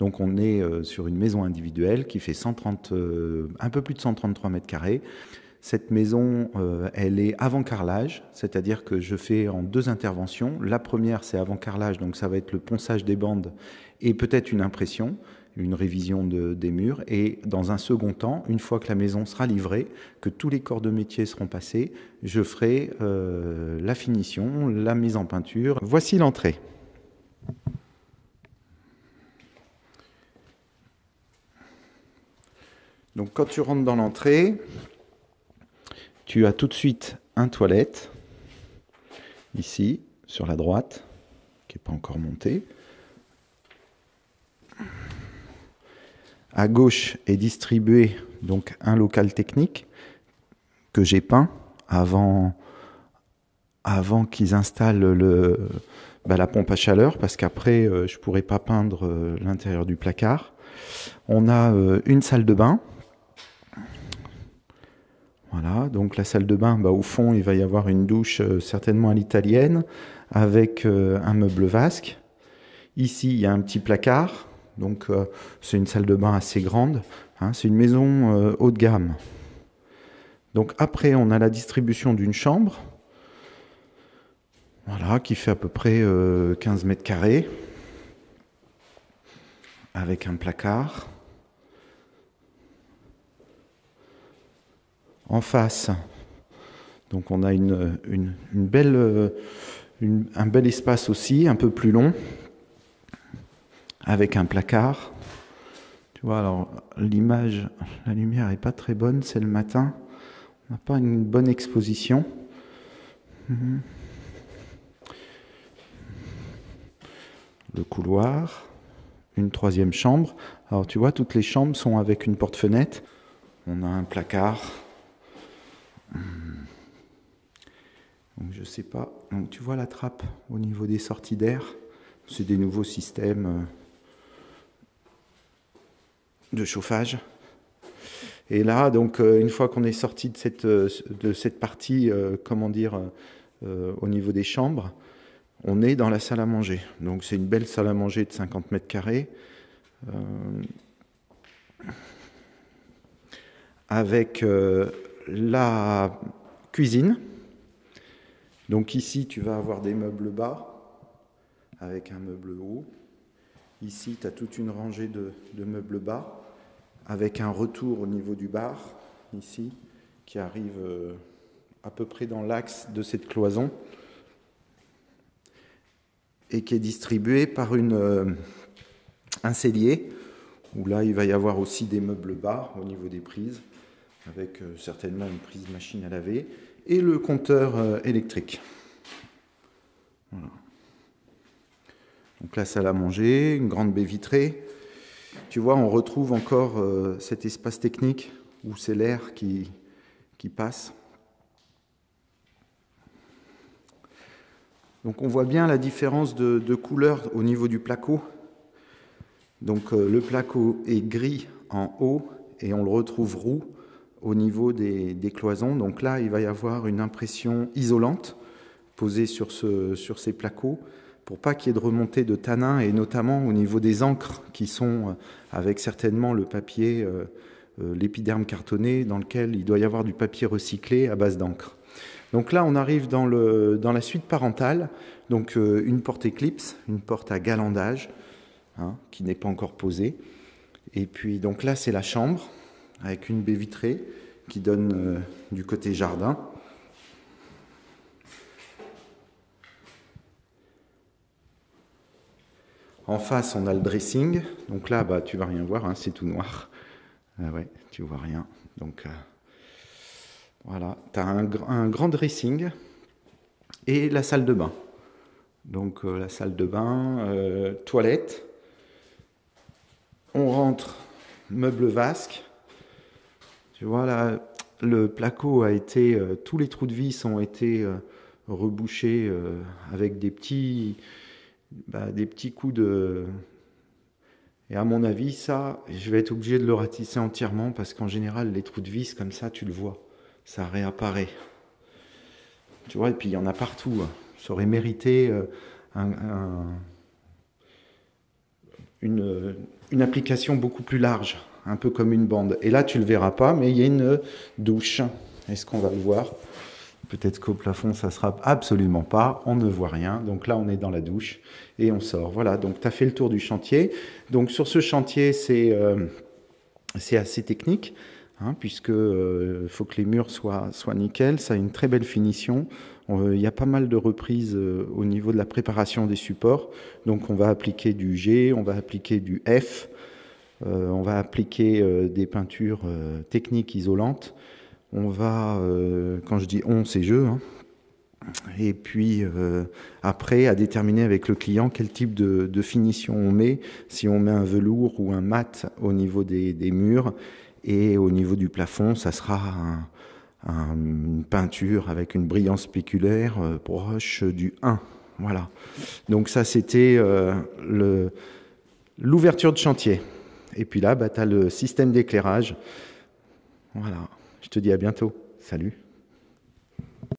Donc on est sur une maison individuelle qui fait un peu plus de 133 mètres carrés. Cette maison, elle est avant carrelage, c'est-à-dire que je fais en 2 interventions. La première, c'est avant carrelage, donc ça va être le ponçage des bandes et peut-être une impression, une révision des murs. Et dans un second temps, une fois que la maison sera livrée, que tous les corps de métier seront passés, je ferai la finition, la mise en peinture. Voici l'entrée. Donc quand tu rentres dans l'entrée, tu as tout de suite un toilette, ici, sur la droite, qui n'est pas encore monté. À gauche est distribué donc un local technique que j'ai peint avant qu'ils installent la pompe à chaleur, parce qu'après je ne pourrais pas peindre l'intérieur du placard. On a une salle de bain. Voilà, donc la salle de bain, au fond, il va y avoir une douche certainement à l'italienne avec un meuble vasque. Ici, il y a un petit placard, donc c'est une salle de bain assez grande. Hein, c'est une maison haut de gamme. Donc après, on a la distribution d'une chambre, voilà, qui fait à peu près 15 mètres carrés, avec un placard. En face, donc on a un bel espace aussi, un peu plus long, avec un placard. Tu vois, alors l'image, la lumière n'est pas très bonne, c'est le matin. On n'a pas une bonne exposition. Le couloir, une 3e chambre. Alors tu vois, toutes les chambres sont avec une porte-fenêtre. On a un placard. Donc je sais pas. Donc tu vois la trappe au niveau des sorties d'air. C'est des nouveaux systèmes de chauffage. Et là, donc une fois qu'on est sorti de cette partie, au niveau des chambres, on est dans la salle à manger. Donc c'est une belle salle à manger de 50 mètres carrés. Avec la cuisine. Donc ici, tu vas avoir des meubles bas avec un meuble haut. Ici, tu as toute une rangée de meubles bas avec un retour au niveau du bar, ici, qui arrive à peu près dans l'axe de cette cloison et qui est distribué par un cellier où là, il va y avoir aussi des meubles bas au niveau des prises, avec certainement une prise machine à laver, et le compteur électrique. Voilà. Donc la salle à manger, une grande baie vitrée. Tu vois, on retrouve encore cet espace technique où c'est l'air qui passe. Donc on voit bien la différence de couleur au niveau du placo. Donc le placo est gris en haut et on le retrouve roux au niveau des cloisons. Donc là, il va y avoir une impression isolante posée sur ces placos pour pas qu'il y ait de remontée de tanin, et notamment au niveau des encres qui sont avec certainement le papier, l'épiderme cartonné, dans lequel il doit y avoir du papier recyclé à base d'encre. Donc là, on arrive dans la suite parentale, donc une porte éclipse, une porte à galandage, qui n'est pas encore posée. Et puis donc là, c'est la chambre, avec une baie vitrée qui donne du côté jardin. En face, on a le dressing. Donc là, tu vas rien voir, c'est tout noir. Ouais, tu vois rien. Donc voilà, tu as un grand dressing et la salle de bain. Donc la salle de bain, toilette. On rentre, meuble vasque. Tu vois là, le placo a été, tous les trous de vis ont été rebouchés avec des petits coups de... Et à mon avis, ça, je vais être obligé de le ratisser entièrement parce qu'en général, les trous de vis comme ça, tu le vois, ça réapparaît. Tu vois, et puis il y en a partout. Ça aurait mérité une application beaucoup plus large, un peu comme une bande. Et là, tu ne le verras pas, mais il y a une douche. Est-ce qu'on va le voir? Peut-être qu'au plafond, ça sera absolument pas. On ne voit rien. Donc là, on est dans la douche et on sort. Voilà, donc tu as fait le tour du chantier. Donc sur ce chantier, c'est assez technique, hein, puisque faut que les murs soient nickel. Ça a une très belle finition. Il y a pas mal de reprises au niveau de la préparation des supports. Donc on va appliquer du G, on va appliquer du F, on va appliquer des peintures techniques isolantes. On va, quand je dis on, c'est je, hein. Et puis après, à déterminer avec le client quel type de finition on met, si on met un velours ou un mat au niveau des murs, et au niveau du plafond, ça sera une peinture avec une brillance spéculaire proche du 1. Voilà. Donc ça, c'était l'ouverture de chantier. Et puis là, tu as le système d'éclairage. Voilà. Je te dis à bientôt. Salut.